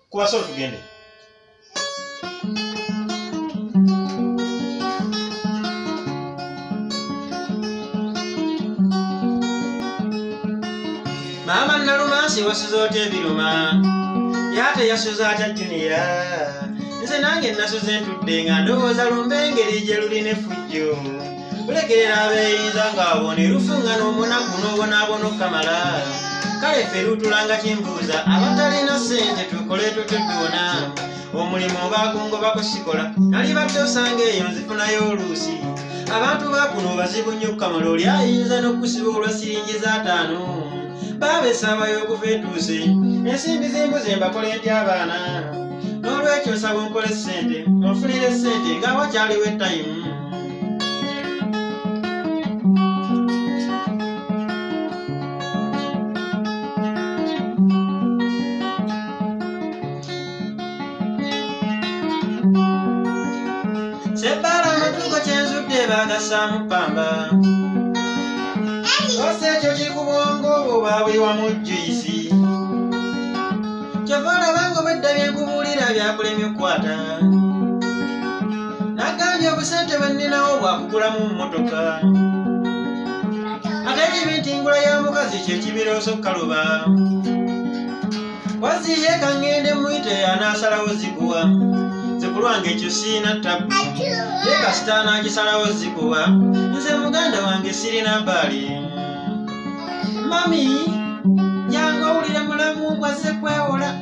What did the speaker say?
Kubasobola tugende. Mama Nalumansi wasuza otya ebiruma yate yasuza atya Junior nze nange nasuze ntudde nga ndowooza lumba engeri gye lulina effujjo kulekerera abeeyinza ng'abone lufunga n'omunaku n'obonaabona okamala kale ffe lutulanga kimbuuza abatalina ssente tukole tututuuna omulimu baakungoba kusikola nali badde osanga eyo nzifunayo oluusi abantu baakuno bazibu nnyo kamala oli ayinza n'okusiba olwa siringi za 5 baba esaawa y'okuva etuuse ensimbi zimbuze mbakole ntya abaana n'olwekyo nsaba onkole ssente onfunire ssente nga wakyaliwo ettayimu. Sebbaala amatuuko kyenzudde baagasaamu ppamba ose ekyo kiri ku bwongo obwo baaweewa mu juyisi kyova olaba ng'obwedda byenkubuulira byakulemye okkwata nagambye obusente bwe nninawo bwakugulamu mmotoka ate ekibinti ngula ya mukazi kye kibirooso kaluba waziye kangende muyite anaasalawo zikuwa zikulwanga ekyo siina ttabu ye kasita anaagisalawo zikuwa nze muganda wange sirina bbaali. Mami, yango owulire mulamu gwazze kwewola.